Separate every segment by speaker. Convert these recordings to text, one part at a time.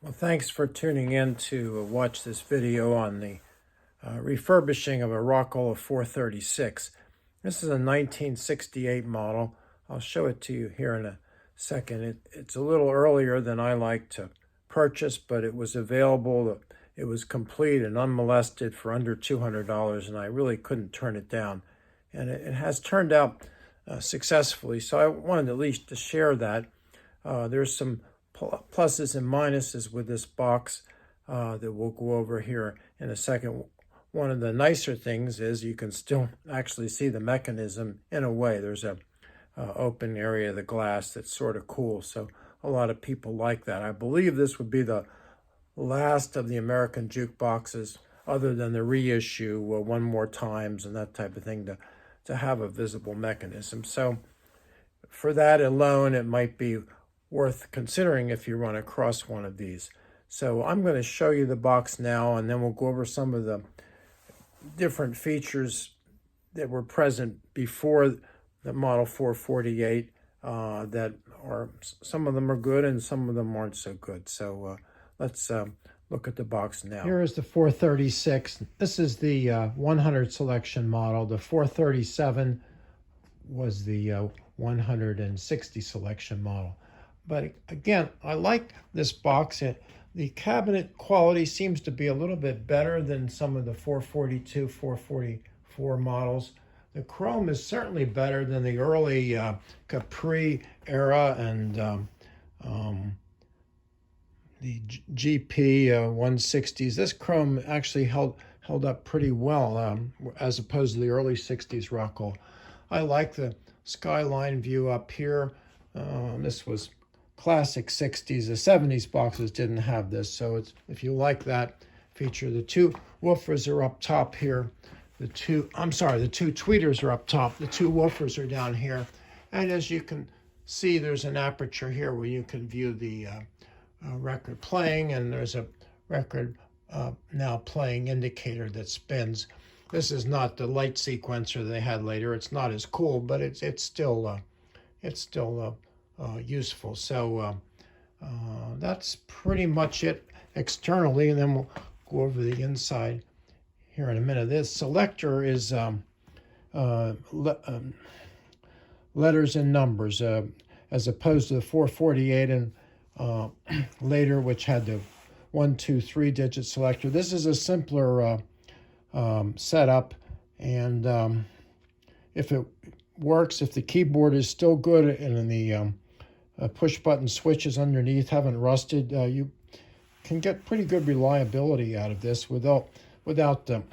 Speaker 1: Well, thanks for tuning in to watch this video on the refurbishing of a Rockola 436. This is a 1968 model. I'll show it to you here in a second. It's a little earlier than I like to purchase, but it was available. It was complete and unmolested for under $200, and I really couldn't turn it down. And it has turned out successfully, so I wanted at least to share that. There's some pluses and minuses with this box that we'll go over here in a second. One of the nicer things is you can still actually see the mechanism in a way. There's a open area of the glass that's sort of cool, so a lot of people like that. I believe this would be the last of the American jukeboxes, other than the reissue One More Times and that type of thing, to have a visible mechanism. So for that alone, it might be worth considering if you run across one of these. So I'm going to show you the box now, and then we'll go over some of the different features that were present before the Model 448 that are, some of them are good and some of them aren't so good. So let's look at the box now. Here is the 436. This is the 100 selection model. The 437 was the 160 selection model. But again, I like this box. The cabinet quality seems to be a little bit better than some of the 442, 444 models. The chrome is certainly better than the early Capri era and the GP 160s. This chrome actually held up pretty well as opposed to the early 60s Rockola. I like the skyline view up here. This was classic 60s. The 70s boxes didn't have this, so if you like that feature. The two woofers are up top here. The two tweeters are up top. The two woofers are down here. And as you can see, there's an aperture here where you can view the record playing, and there's a record now playing indicator that spins. This is not the light sequencer they had later. It's not as cool, but it's still useful. So that's pretty much it externally, and then we'll go over the inside here in a minute. This selector is letters and numbers, as opposed to the 448 and later, which had the 1, 2, 3 digit selector. This is a simpler setup, and if it works, if the keyboard is still good and the push button switches underneath haven't rusted, you can get pretty good reliability out of this without the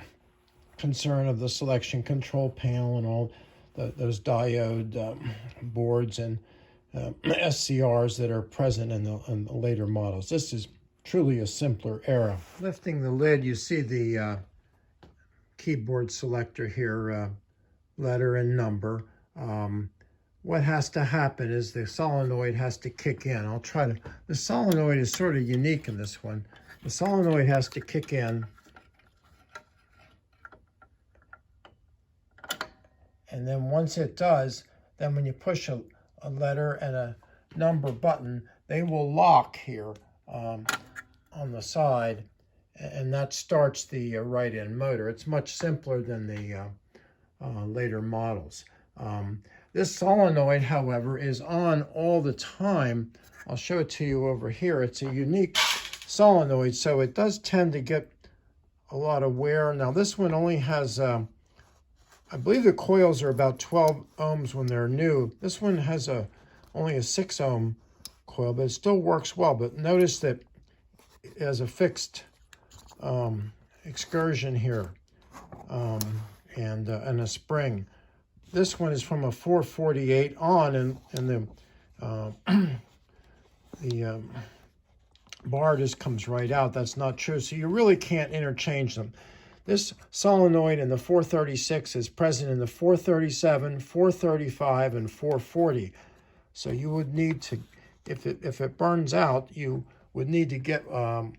Speaker 1: concern of the selection control panel and all those diode boards and SCRs that are present in the later models. This is truly a simpler era. Lifting the lid, you see the keyboard selector here, letter and number. What has to happen is the solenoid has to kick in. The solenoid is sort of unique in this one. The solenoid has to kick in, and then once it does, then when you push a letter and a number button, they will lock here on the side, and that starts the right-in motor. It's much simpler than the later models. This solenoid, however, is on all the time. I'll show it to you over here. It's a unique solenoid, so it does tend to get a lot of wear. Now, this one only has, I believe the coils are about 12 ohms when they're new. This one has only a 6 ohm coil, but it still works well. But notice that it has a fixed excursion here and a spring. This one is from a 448 on, and the bar just comes right out. That's not true, so you really can't interchange them. This solenoid in the 436 is present in the 437, 435, and 440. So you would need to, if it burns out, you would need to get a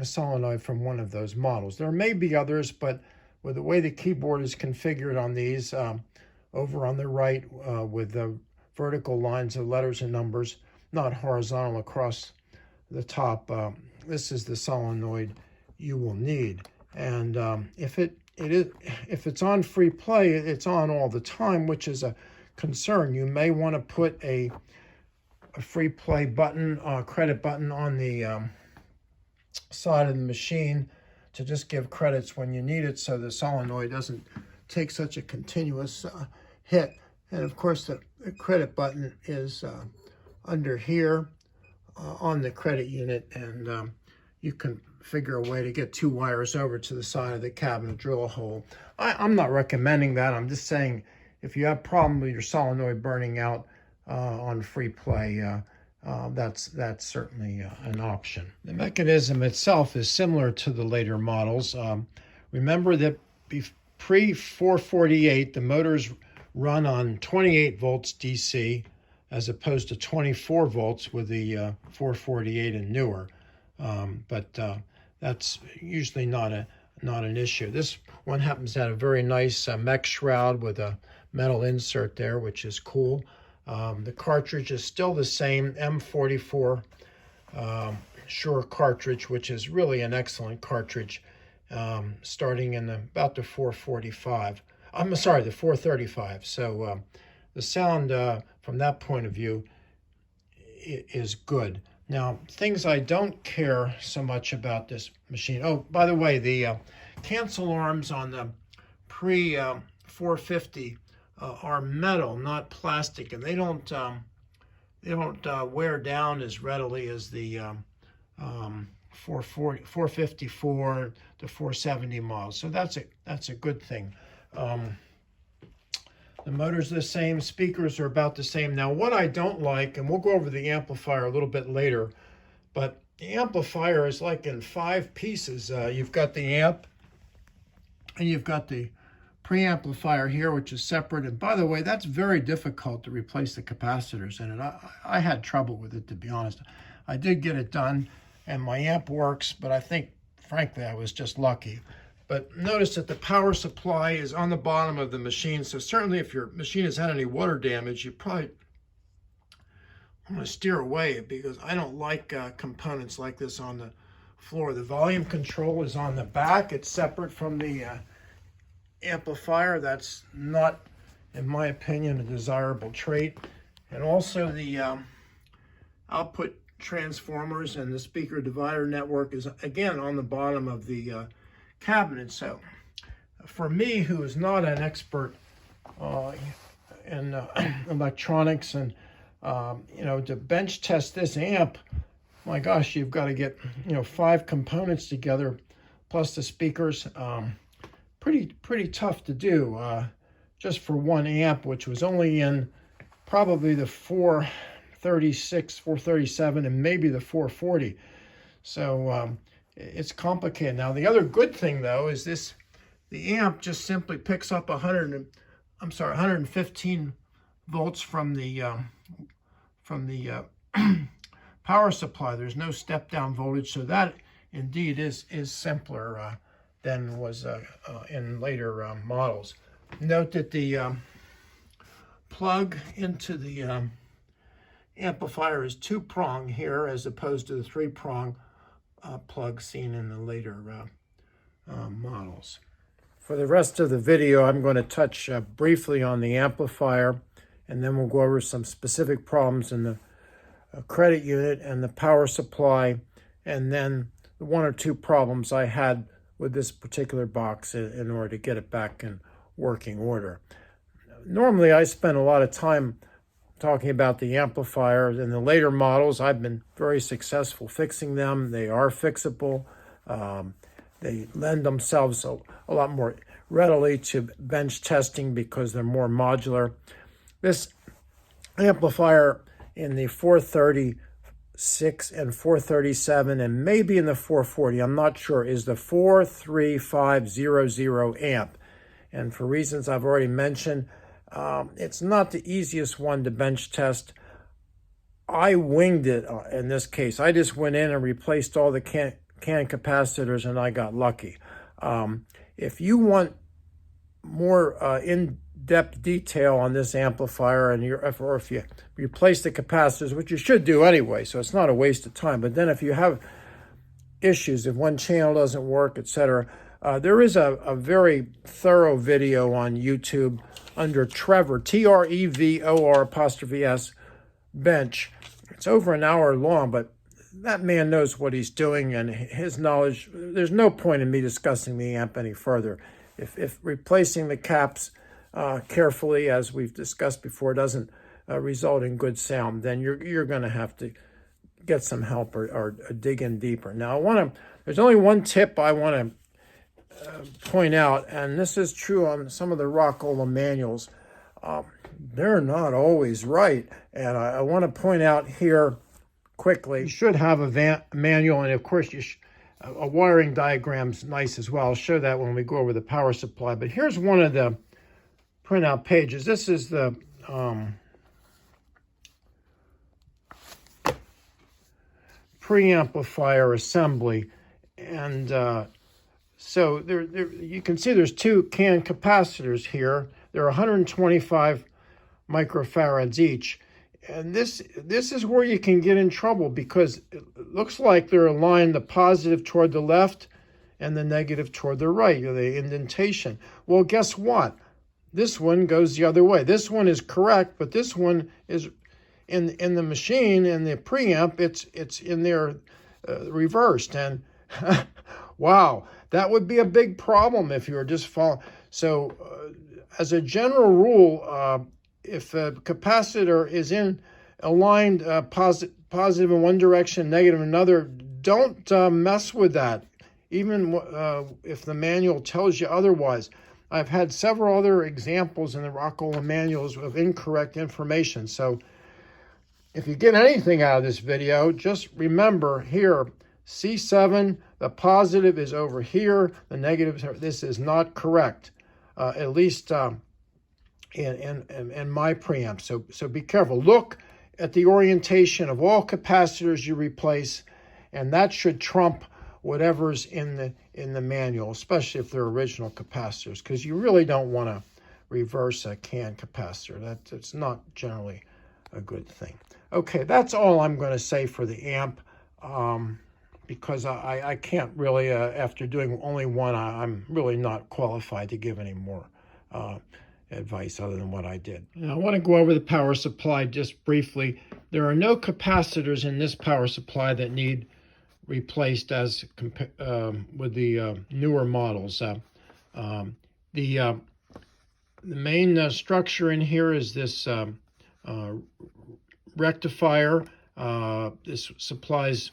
Speaker 1: solenoid from one of those models. There may be others, but with the way the keyboard is configured on these, over on the right with the vertical lines of letters and numbers, not horizontal across the top, this is the solenoid you will need. And if it's on free play, it's on all the time, which is a concern. You may want to put a free play button, credit button on the side of the machine to just give credits when you need it, so the solenoid doesn't take such a continuous hit. And of course, the credit button is under here on the credit unit, and you can figure a way to get 2 wires over to the side of the cabinet, drill a hole. I'm not recommending that. I'm just saying if you have a problem with your solenoid burning out on free play, that's certainly an option. The mechanism itself is similar to the later models. Remember that pre-448, the motors run on 28 volts DC as opposed to 24 volts with the 448 and newer. But that's usually not an issue. This one happens to have a very nice mech shroud with a metal insert there, which is cool. The cartridge is still the same M44 Shure cartridge, which is really an excellent cartridge, starting in about the 445. I'm sorry, the 435. So the sound from that point of view is good. Now, things I don't care so much about this machine. Oh, by the way, the cancel arms on the pre-450 are metal, not plastic, and they don't wear down as readily as the 454 to 470 models. So that's a good thing. The motor's the same, speakers are about the same. Now, what I don't like, and we'll go over the amplifier a little bit later, but the amplifier is like in 5 pieces. You've got the amp, and you've got the preamplifier here, which is separate. And by the way, that's very difficult to replace the capacitors in it. I had trouble with it, to be honest. I did get it done, and my amp works, but I think, frankly, I was just lucky. But notice that the power supply is on the bottom of the machine, so certainly if your machine has had any water damage, you probably want to steer away, because I don't like components like this on the floor. The volume control is on the back. It's separate from the amplifier. That's not, in my opinion, a desirable trait. And also the output transformers and the speaker divider network is again on the bottom of the cabinet. So for me, who is not an expert in electronics, and to bench test this amp, my gosh, you've got to get 5 components together plus the speakers. Pretty tough to do just for one amp, which was only in probably the 436, 437, and maybe the 440. So it's complicated. Now, the other good thing, though, is the amp just simply picks up 115 volts from the power supply. There's no step down voltage, so that indeed is simpler than was in later models. Note that the plug into the amplifier is 2-prong here, as opposed to the 3-prong plug seen in the later models. For the rest of the video, I'm going to touch briefly on the amplifier, and then we'll go over some specific problems in the credit unit and the power supply, and then the 1 or 2 problems I had with this particular box in order to get it back in working order. Normally, I spend a lot of time talking about the amplifier. In the later models, I've been very successful fixing them. They are fixable. They lend themselves a lot more readily to bench testing because they're more modular. This amplifier in the 436 and 437 and maybe in the 440, I'm not sure, is the 43500 amp. And for reasons I've already mentioned, it's not the easiest one to bench test. I winged it in this case. I just went in and replaced all the can capacitors, and I got lucky. If you want more in-depth detail on this amplifier, or if you replace the capacitors, which you should do anyway, so it's not a waste of time. But then if you have issues, if one channel doesn't work, etc. There is a very thorough video on YouTube under Trevor, TREVOR''S bench. It's over an hour long, but that man knows what he's doing, and his knowledge, there's no point in me discussing the amp any further. If replacing the caps carefully, as we've discussed before, doesn't result in good sound, then you're going to have to get some help or dig in deeper. Now, there's only one tip I want to point out, and this is true on some of the Rockola manuals. They're not always right, and I want to point out here quickly. You should have a manual, and of course a wiring diagram's nice as well. I'll show that when we go over the power supply. But here's one of the printout pages. This is the preamplifier assembly, and so there you can see there's two can capacitors here. They're 125 microfarads each, and this is where you can get in trouble, because it looks like they're aligned, the positive toward the left and the negative toward the right, or the indentation. Well, guess what? This one goes the other way. This one is correct, but this one is in the machine, in the preamp, it's in there reversed, and wow, that would be a big problem if you were just following. So as a general rule, if a capacitor is aligned positive in one direction, negative in another, don't mess with that, even if the manual tells you otherwise. I've had several other examples in the Rockola manuals of incorrect information. So if you get anything out of this video, just remember here, C7, the positive is over here, the negative, this is not correct, at least in my preamp. So be careful. Look at the orientation of all capacitors you replace, and that should trump whatever's in the manual, especially if they're original capacitors, because you really don't want to reverse a can capacitor. That's not generally a good thing. Okay, that's all I'm going to say for the amp, because I can't really, after doing only one, I'm really not qualified to give any more advice other than what I did. Now, I want to go over the power supply just briefly. There are no capacitors in this power supply that need replaced as with the newer models. The main structure in here is this rectifier. This supplies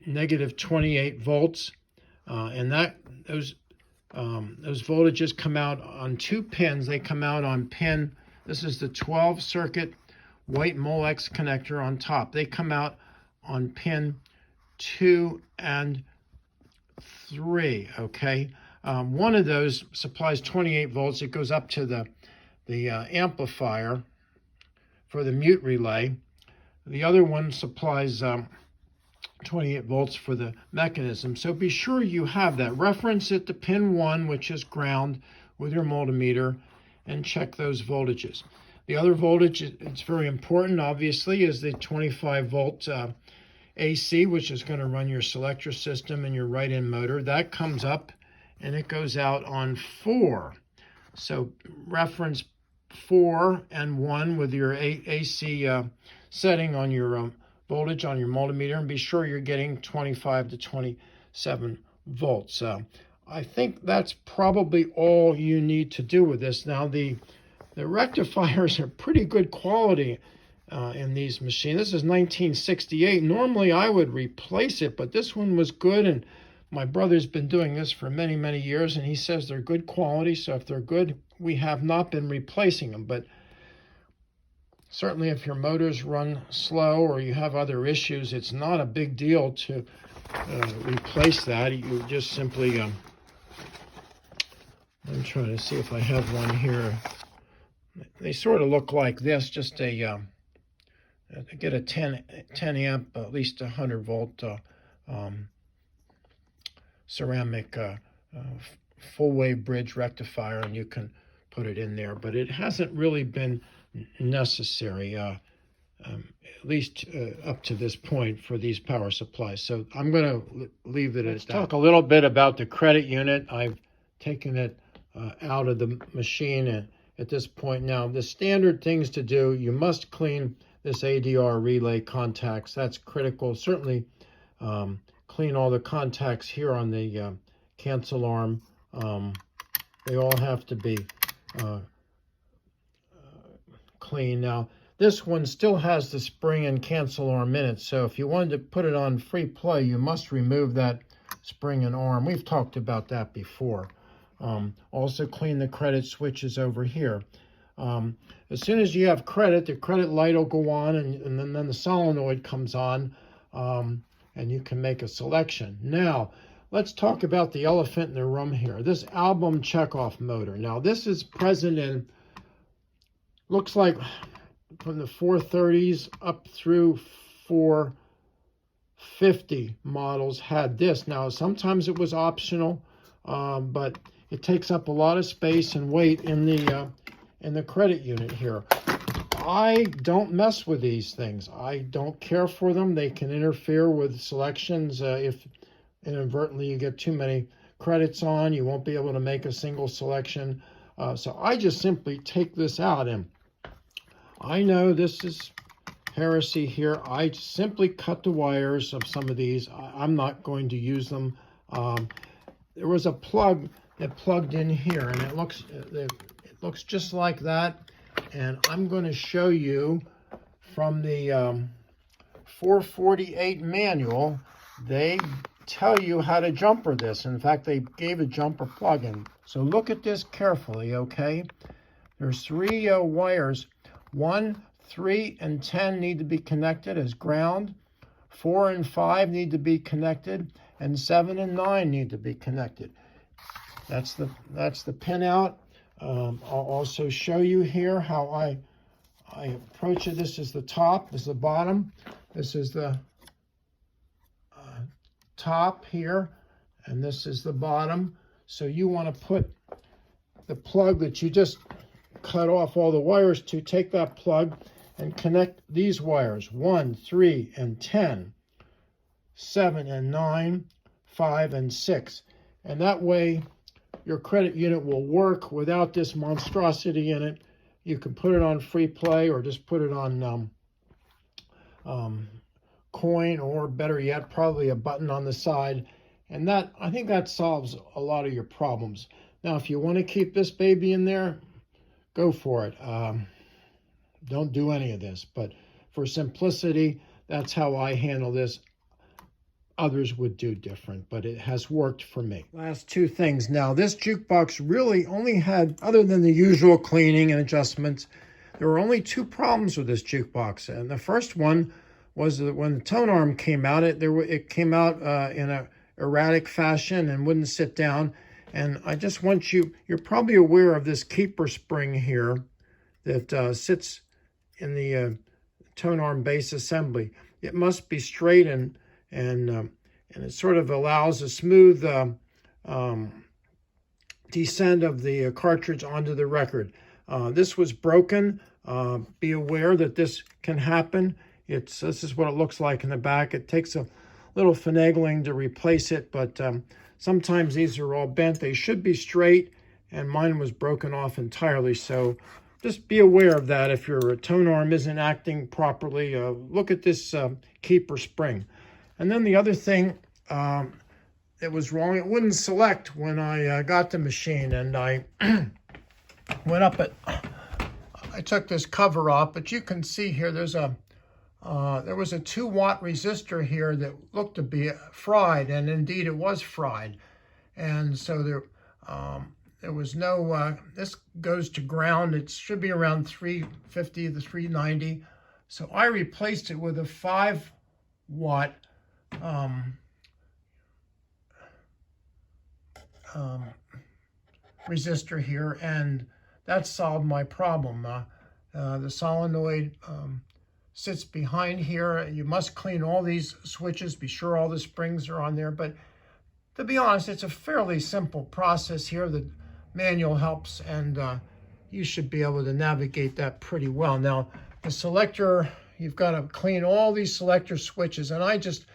Speaker 1: negative 28 volts, and those voltages come out on two pins. They come out on pin, this is the 12 circuit white Molex connector on top. They come out on pin 2 and 3, okay? One of those supplies 28 volts. It goes up to the amplifier for the mute relay. The other one supplies 28 volts for the mechanism. So be sure you have that. Reference it to pin 1, which is ground, with your multimeter, and check those voltages. The other voltage, it's very important, obviously, is the 25 volt AC, which is going to run your selector system and your right-in motor. That comes up and it goes out on 4. So reference 4 and 1 with your AC setting on your voltage on your multimeter, and be sure you're getting 25 to 27 volts. I think that's probably all you need to do with this. Now, the rectifiers are pretty good quality in these machines. This is 1968. Normally I would replace it, but this one was good, and my brother's been doing this for many, many years, and he says they're good quality. So if they're good, we have not been replacing them. But certainly if your motors run slow or you have other issues, it's not a big deal to replace that. You just simply, I'm trying to see if I have one here. They sort of look like this, just get a 10 amp, at least 100 volt ceramic full wave bridge rectifier, and you can put it in there, but it hasn't really been necessary. at least up to this point for these power supplies. So I'm going to leave it at that. Let's talk a little bit about the credit unit. I've taken it out of the machine at this point. Now, the standard things to do, you must clean this ADR relay contacts. That's critical. Certainly clean all the contacts here on the cancel arm. They all have to be clean. Now, this one still has the spring and cancel arm in it, so if you wanted to put it on free play, you must remove that spring and arm. We've talked about that before. Also clean the credit switches over here. As soon as you have credit, the credit light will go on, and then the solenoid comes on, and you can make a selection. Now, let's talk about the elephant in the room here, this album checkoff motor. Now, this is present in, looks like from the 430s up through 450 models had this. Now, sometimes it was optional, but it takes up a lot of space and weight in the credit unit here. I don't mess with these things. I don't care for them. They can interfere with selections. If inadvertently you get too many credits on, you won't be able to make a single selection. So I just simply take this out, and I know this is heresy here. I simply cut the wires of some of these. I'm not going to use them. There was a plug that plugged in here, and it looks just like that. And I'm going to show you from the 448 manual. They tell you how to jumper this. In fact, they gave a jumper plug-in. So look at this carefully, okay? There's three wires. 1, 3, and 10 need to be connected as ground. 4 and 5 need to be connected, and 7 and 9 need to be connected. That's the pinout. I'll also show you here how I approach it. This is the top. This is the bottom. This is the top here, and this is the bottom. So you want to put the plug that you just cut off all the wires to, take that plug and connect these wires, 1, 3, and 10, 7 and 9, 5 and 6. And that way your credit unit will work without this monstrosity in it. You can put it on free play or just put it on coin, or better yet, probably a button on the side. And that, I think that solves a lot of your problems. Now, if you want to keep this baby in there, go for it. Don't do any of this, but for simplicity, that's how I handle this. Others would do different, but it has worked for me. Last two things. Now, this jukebox really only had, other than the usual cleaning and adjustments, there were only two problems with this jukebox. And the first one was that when the tone arm came out, it came out in a erratic fashion and wouldn't sit down. And I just want you're probably aware of this keeper spring here that sits in the tone arm base assembly. It must be straight, and it sort of allows a smooth descent of the cartridge onto the record. This was broken. Be aware that this can happen. This is what it looks like in the back. It takes a little finagling to replace it, but sometimes these are all bent. They should be straight, and mine was broken off entirely. So just be aware of that. If your tone arm isn't acting properly, look at this keeper spring. And then the other thing that was wrong, it wouldn't select when I got the machine, and I went up I took this cover off, but you can see here there was a 2-watt resistor here that looked to be fried, and indeed it was fried. And so there was no, this goes to ground. It should be around 350 to 390. So I replaced it with a 5-watt resistor here, and that solved my problem. The solenoid sits behind here. You must clean all these switches, be sure all the springs are on there. But to be honest, it's a fairly simple process here. The manual helps, and you should be able to navigate that pretty well. Now, the selector you've got to clean all these selector switches, and I just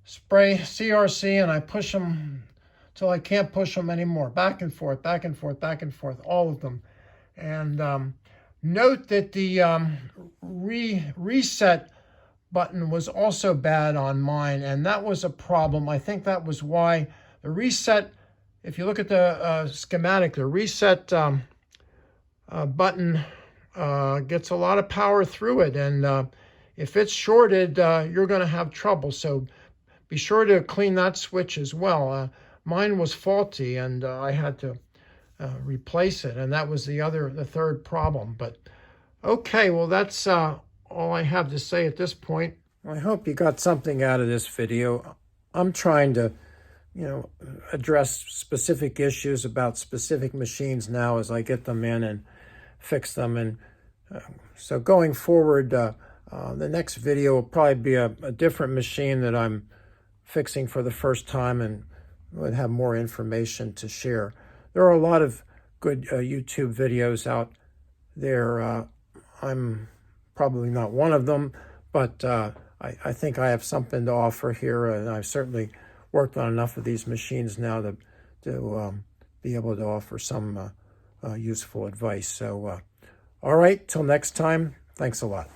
Speaker 1: spray CRC and I push them till I can't push them anymore. Back and forth, back and forth, back and forth, all of them. And note that the reset button was also bad on mine, and that was a problem. I think that was why the reset, if you look at the schematic, the reset button gets a lot of power through it, and if it's shorted, you're going to have trouble. So be sure to clean that switch as well. Mine was faulty, and I had to replace it, and that was the third problem. But okay, well, that's all I have to say at this point. I hope you got something out of this video. I'm trying to, address specific issues about specific machines now as I get them in and fix them. And so going forward, the next video will probably be a different machine that I'm fixing for the first time, and would have more information to share. There are a lot of good YouTube videos out there. I'm probably not one of them, but I think I have something to offer here, and I've certainly worked on enough of these machines now to be able to offer some useful advice. So, all right, till next time, thanks a lot.